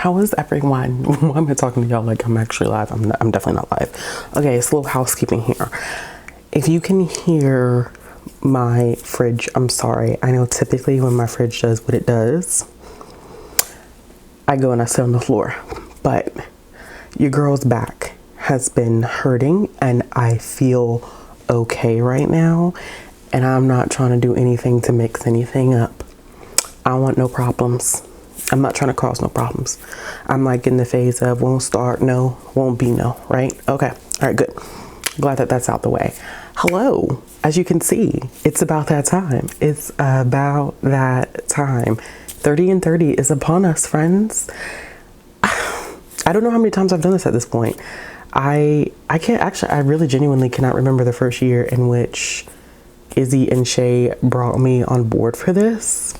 How is everyone? Why am I talking to y'all like I'm actually live? I'm definitely not live. Okay, it's a little housekeeping here. If you can hear my fridge, I'm sorry. I know typically when my fridge does what it does, I go and I sit on the floor. But your girl's back has been hurting and I feel okay right now. And I'm not trying to do anything to mix anything up. I want no problems. I'm not trying to cause no problems. I'm like in the phase of won't start, no, won't be no, right? Okay, all right, good. Glad that that's out the way. Hello, as you can see, it's about that time. It's about that time. 30 and 30 is upon us, friends. I don't know how many times I've done this at this point. I can't actually, I really genuinely cannot remember the first year in which Izzy and Shay brought me on board for this.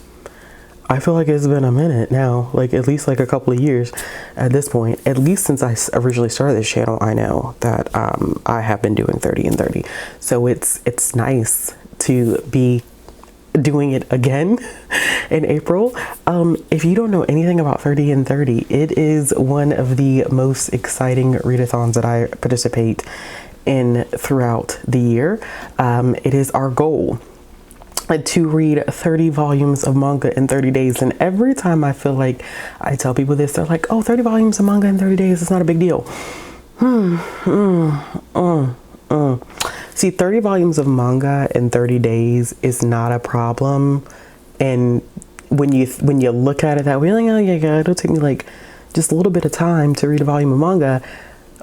I feel like it's been a minute now, like at least like a couple of years at this point. At least since I originally started this channel, I know that I have been doing 30 and 30. So it's nice to be doing it again in April. If you don't know anything about 30 and 30, it is one of the most exciting readathons that I participate in throughout the year. It is our goal to read 30 volumes of manga in 30 days. And every time I feel like I tell people this, they're like, oh, 30 volumes of manga in 30 days, it's not a big deal. See, 30 volumes of manga in 30 days is not a problem. And when you look at it that way, like, oh yeah, it'll take me like just a little bit of time to read a volume of manga.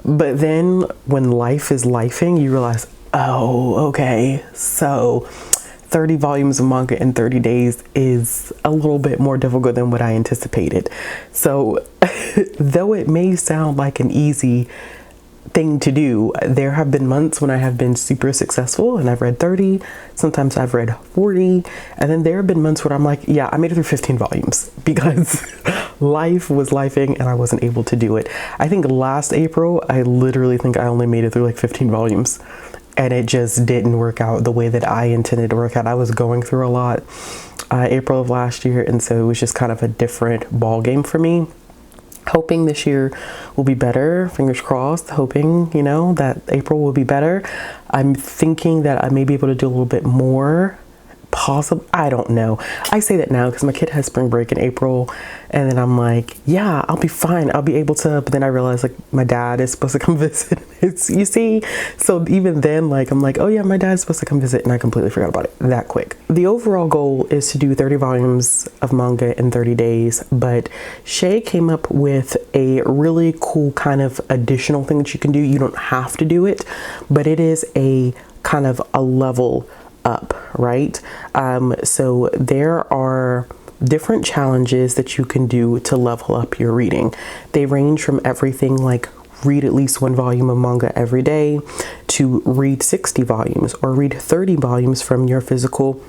But then when life is lifing, you realize, oh, okay, so 30 volumes of manga in 30 days is a little bit more difficult than what I anticipated. So though it may sound like an easy thing to do, there have been months when I have been super successful and I've read 30, sometimes I've read 40, and then there have been months where I'm like, yeah, I made it through 15 volumes because life was lifing and I wasn't able to do it. I think last April, I literally think I only made it through like 15 volumes. And it just didn't work out the way that I intended to work out. I was going through a lot April of last year. And so it was just kind of a different ball game for me. Hoping this year will be better. Fingers crossed. Hoping, you know, that April will be better. I'm thinking that I may be able to do a little bit more. Possible. I don't know. I say that now because my kid has spring break in April. And then I'm like, yeah, I'll be fine. I'll be able to. But then I realized like my dad is supposed to come visit. You see? So even then, like, I'm like, oh yeah, my dad's supposed to come visit. And I completely forgot about it that quick. The overall goal is to do 30 volumes of manga in 30 days. But Shay came up with a really cool kind of additional thing that you can do. You don't have to do it, but it is a kind of a level up, right? So there are different challenges that you can do to level up your reading. They range from everything like read at least 1 volume of manga every day to read 60 volumes or read 30 volumes from your physical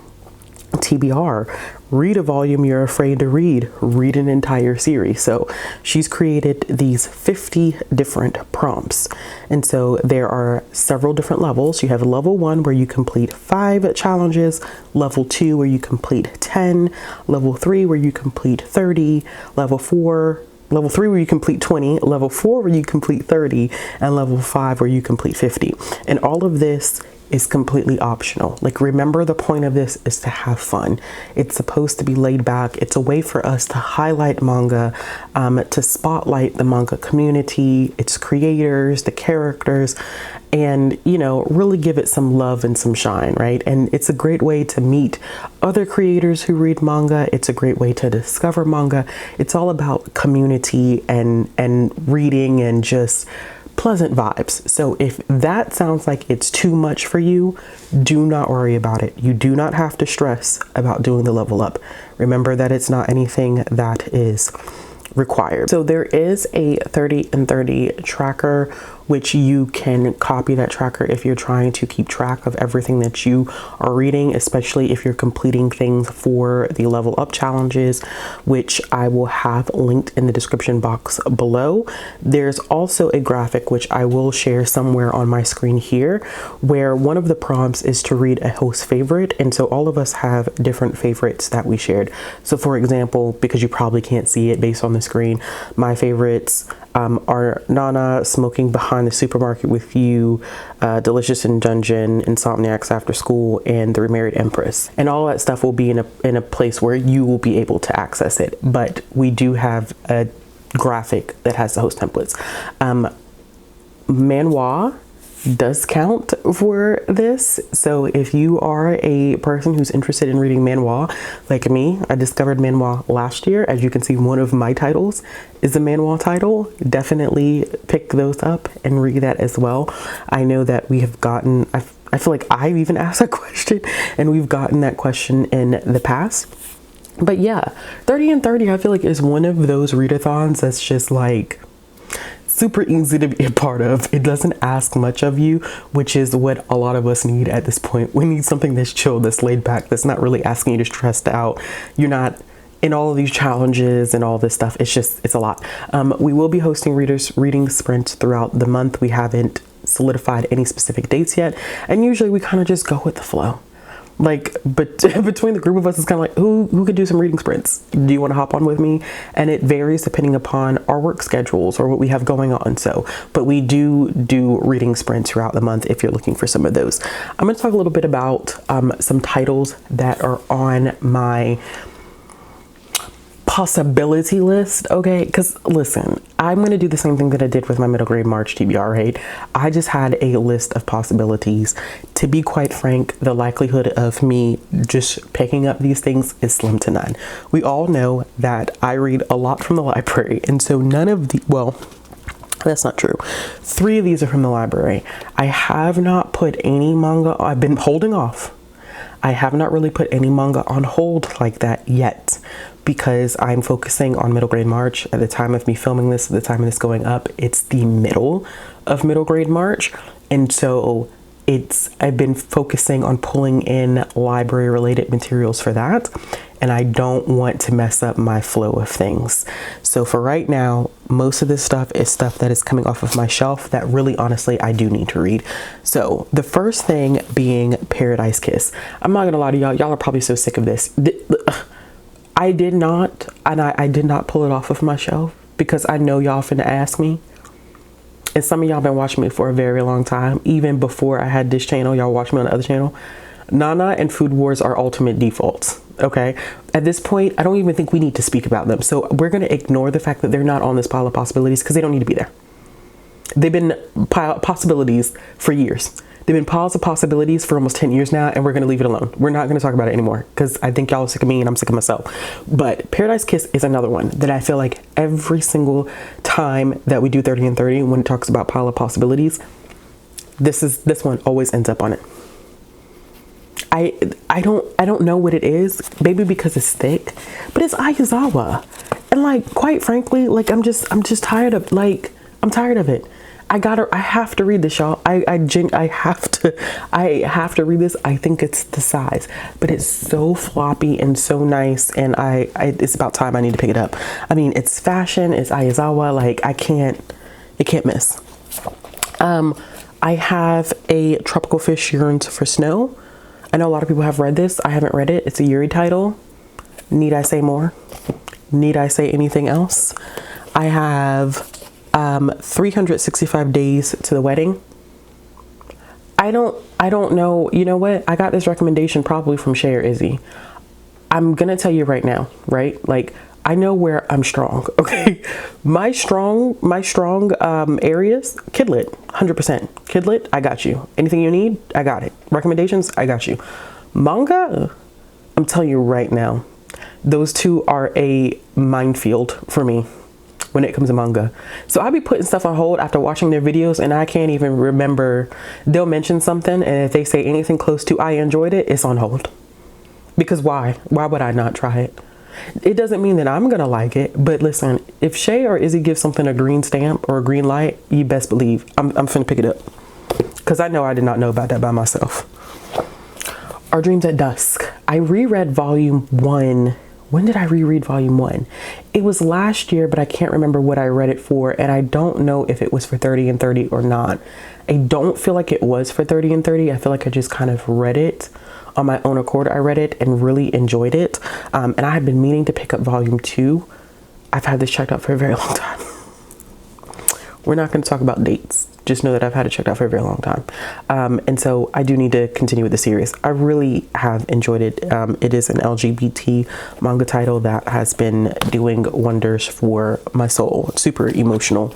TBR. Read a volume you're afraid to read. Read an entire series. So she's created these 50 different prompts. And so there are several different levels. You have level 1 where you complete 5 challenges, level 2 where you complete 10, level 3 where you complete 30, level 3 where you complete 20, level 4 where you complete 30, and level 5 where you complete 50. And all of this is completely optional. Like, remember, the point of this is to have fun. It's supposed to be laid back. It's a way for us to highlight manga, to spotlight the manga community, its creators, the characters, and, you know, really give it some love and some shine, right? And it's a great way to meet other creators who read manga. It's a great way to discover manga. It's all about community and reading and just pleasant vibes. So if that sounds like it's too much for you, do not worry about it. You do not have to stress about doing the level up. Remember that it's not anything that is required. So there is a 30 and 30 tracker which you can copy that tracker if you're trying to keep track of everything that you are reading, especially if you're completing things for the level up challenges, which I will have linked in the description box below. There's also a graphic, which I will share somewhere on my screen here, where one of the prompts is to read a host favorite. And so all of us have different favorites that we shared. So for example, because you probably can't see it based on the screen, my favorites are Nana, Smoking Behind the Supermarket with You, Delicious in Dungeon, Insomniacs After School, and The Remarried Empress. And all that stuff will be in a place where you will be able to access it. But we do have a graphic that has the host templates. Manhwa does count for this. So if you are a person who's interested in reading manhwa, like me, I discovered manhwa last year. As you can see, one of my titles is a manhwa title. Definitely pick those up and read that as well. I know that we have gotten, I feel like I've even asked that question, and we've gotten that question in the past. But yeah, 30 and 30, I feel like is one of those readathons that's just like super easy to be a part of. It doesn't ask much of you, which is what a lot of us need at this point. We need something that's chill, that's laid back, that's not really asking you to stress out. You're not in all of these challenges and all this stuff. It's a lot. We will be hosting reading sprints throughout the month. We haven't solidified any specific dates yet. And usually we kind of just go with the flow. Like, but between the group of us, it's kind of like, who could do some reading sprints? Do you want to hop on with me? And it varies depending upon our work schedules or what we have going on. So, but we do reading sprints throughout the month if you're looking for some of those. I'm going to talk a little bit about some titles that are on my possibility list, okay? Because listen, I'm going to do the same thing that I did with my middle grade March TBR, right? I just had a list of possibilities. To be quite frank, the likelihood of me just picking up these things is slim to none. We all know that I read a lot from the library, and so none of the, well, that's not true. 3 of these are from the library. I have not put any manga, I've been holding off. I have not really put any manga on hold like that yet, because I'm focusing on middle grade March. At the time of me filming this, at the time of this going up, it's the middle of middle grade March. And so I've been focusing on pulling in library related materials for that. And I don't want to mess up my flow of things. So for right now, most of this stuff is stuff that is coming off of my shelf that really, honestly, I do need to read. So the first thing being Paradise Kiss. I'm not gonna lie to y'all. Y'all are probably so sick of this. I did not pull it off of my shelf because I know y'all finna ask me. And some of y'all been watching me for a very long time. Even before I had this channel, y'all watched me on the other channel. Nana and Food Wars are ultimate defaults, okay? At this point, I don't even think we need to speak about them. So we're gonna ignore the fact that they're not on this pile of possibilities because they don't need to be there. They've been possibilities for years. They've been piles of possibilities for almost 10 years now, and we're gonna leave it alone. We're not gonna talk about it anymore because I think y'all are sick of me and I'm sick of myself. But Paradise Kiss is another one that I feel like every single time that we do 30 and 30, when it talks about pile of possibilities, this one always ends up on it. I don't know what it is, maybe because it's thick, but it's Aizawa. And like, quite frankly, like I'm just tired of, like, I'm tired of it. I have to read this, y'all. I have to read this. I think it's the size, but it's so floppy and so nice. And it's about time I need to pick it up. I mean, it's fashion, it's Aizawa, like it can't miss. I have a Tropical Fish Yearns for Snow. I know a lot of people have read this. I haven't read it. It's a Yuri title. Need I say more? Need I say anything else? I have 365 Days to the Wedding. I don't know. You know what? I got this recommendation probably from Shay or Izzy. I'm gonna tell you right now, right? Like, I know where I'm strong, okay? My strong areas, Kidlit, 100%. Kidlit, I got you. Anything you need, I got it. Recommendations, I got you. Manga, I'm telling you right now, those two are a minefield for me when it comes to manga. So I'll be putting stuff on hold after watching their videos and I can't even remember. They'll mention something and if they say anything close to I enjoyed it, it's on hold. Because why? Why would I not try it? It doesn't mean that I'm gonna like it, but listen, if Shay or Izzy gives something a green stamp or a green light, you best believe I'm finna pick it up. Because I know I did not know about that by myself. Our Dreams at Dusk. I reread volume 1. When did I reread volume 1? It was last year, but I can't remember what I read it for, and I don't know if it was for 30 and 30 or not. I don't feel like it was for 30 and 30. I feel like I just kind of read it on my own accord. I read it and really enjoyed it. And I had been meaning to pick up volume 2. I've had this checked out for a very long time. We're not going to talk about dates. Just know that I've had it checked out for a very long time. And so I do need to continue with the series. I really have enjoyed it. It is an LGBT manga title that has been doing wonders for my soul. It's super emotional.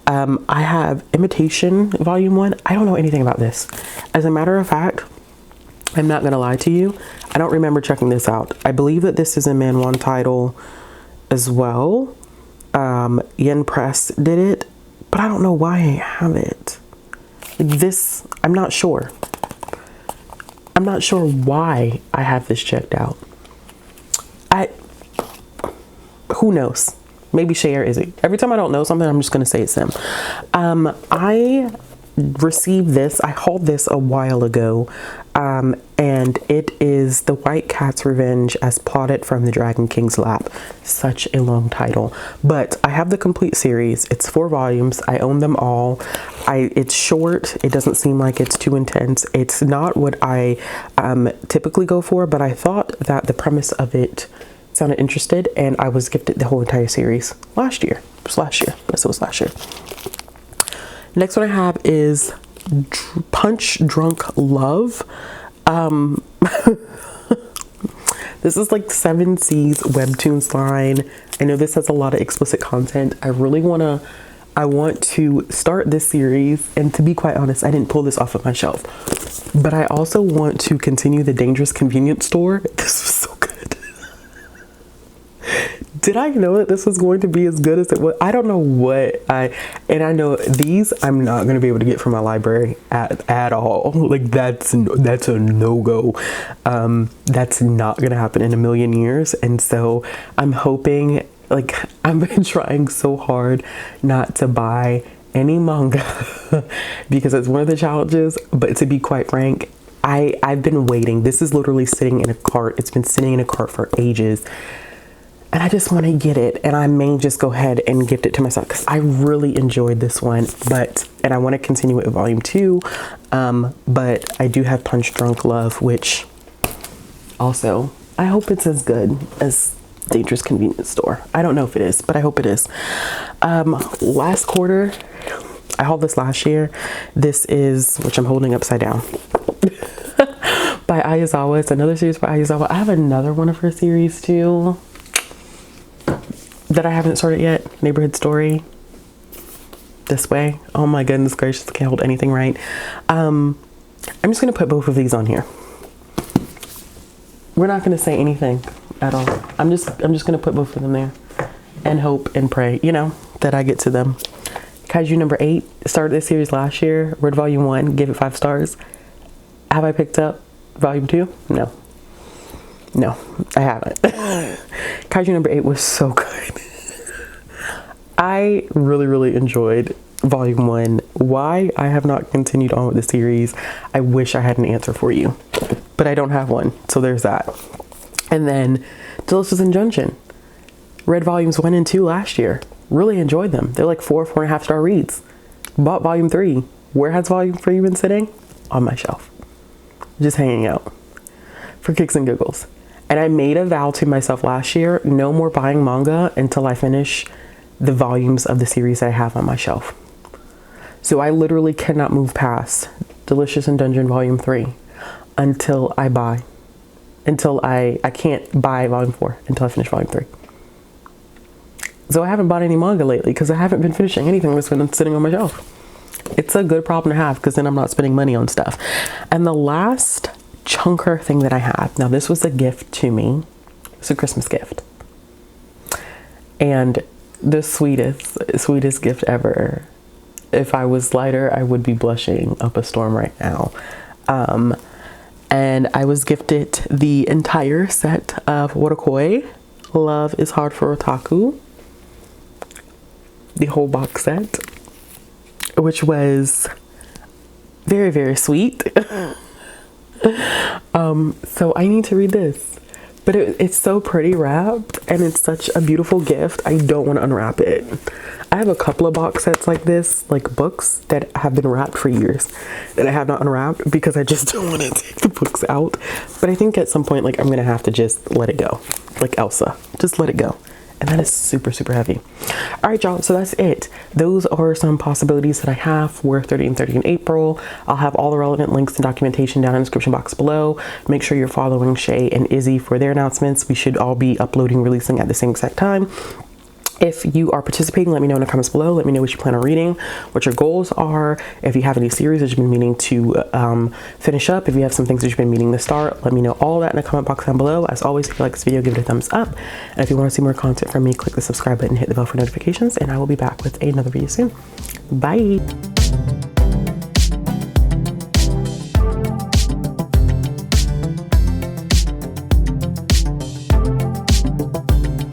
I have Imitation Volume 1. I don't know anything about this. As a matter of fact, I'm not going to lie to you. I don't remember checking this out. I believe that this is a Man-One title as well. Yen Press did it. But I don't know why I have it. This, I'm not sure. I'm not sure why I have this checked out. Who knows? Maybe Shay or Izzy. Every time I don't know something, I'm just going to say it's them. I received this. I hauled this a while ago. And it is The White Cat's Revenge as Plotted from the Dragon King's Lap. Such a long title. But I have the complete series. It's 4 volumes. I own them all. It's short. It doesn't seem like it's too intense. It's not what I typically go for, but I thought that the premise of it sounded interested, and I was gifted the whole entire series last year. It was last year. Yes, it was last year. Next one I have is Punch Drunk Love. This is like 7 Seas webtoons line. I know this has a lot of explicit content. I want to start this series, and to be quite honest, I didn't pull this off of my shelf, but I also want to continue the Dangerous Convenience Store. This was so good. Did I know that this was going to be as good as it was? I don't know what and I know these I'm not going to be able to get from my library at all. Like that's a no-go. That's not going to happen in a million years. And so I'm hoping, like, I've been trying so hard not to buy any manga because it's one of the challenges. But to be quite frank, I've been waiting. This is literally sitting in a cart. It's been sitting in a cart for ages. And I just want to get it, and I may just go ahead and gift it to myself because I really enjoyed this one. And I want to continue it with volume 2. But I do have Punch Drunk Love, which also I hope it's as good as Dangerous Convenience Store. I don't know if it is, but I hope it is. Last quarter, I hauled this last year. This is, which I'm holding upside down, by Ayazawa. It's another series by Ayazawa. I have another one of her series too that I haven't started yet. Neighborhood Story. This Way. Oh my goodness gracious, I can't hold anything right. I'm just gonna put both of these on here. We're not gonna say anything at all. I'm just gonna put both of them there and hope and pray, you know, that I get to them. Kaiju number 8 started this series last year. Read volume 1, gave it 5 stars. Have I picked up volume 2? No, I haven't. Kaiju number 8 was so good. I really enjoyed volume 1. Why I have not continued on with the series, I wish I had an answer for you, but I don't have one. So there's that. And then Delicious Injunction. Read volumes 1 and 2 last year. Really enjoyed them. They're like 4.5 star reads. Bought volume 3. Where has volume 3 been sitting? On my shelf. Just hanging out for kicks and giggles. And I made a vow to myself last year, no more buying manga until I finish the volumes of the series that I have on my shelf. So I literally cannot move past Delicious in Dungeon volume 3 until I can't buy volume 4 until I finish volume 3. So I haven't bought any manga lately because I haven't been finishing anything that's been sitting on my shelf. It's a good problem to have because then I'm not spending money on stuff. And the last chunker thing that I have, now this was a gift to me. It's a Christmas gift. And the sweetest gift ever. If I was lighter, I would be blushing up a storm right now. And I was gifted the entire set of Worokoi Love is Hard for Otaku, the whole box set, which was very, very sweet. So I need to read this, but it's so pretty wrapped and it's such a beautiful gift. I don't want to unwrap it. I have a couple of box sets like this, like books that have been wrapped for years that I have not unwrapped because I just don't want to take the books out. But I think at some point, like, I'm gonna have to just let it go, like Elsa, just let it go. And that is super, super heavy. All right, y'all, so that's it. Those are some possibilities that I have for 30 and 30 in April. I'll have all the relevant links and documentation down in the description box below. Make sure you're following Shay and Izzy for their announcements. We should all be uploading, releasing at the same exact time. If you are participating, let me know in the comments below. Let me know what you plan on reading, what your goals are. If you have any series that you've been meaning to finish up, if you have some things that you've been meaning to start, let me know all that in the comment box down below. As always, if you like this video, give it a thumbs up. And if you want to see more content from me, click the subscribe button, hit the bell for notifications, and I will be back with another video soon. Bye.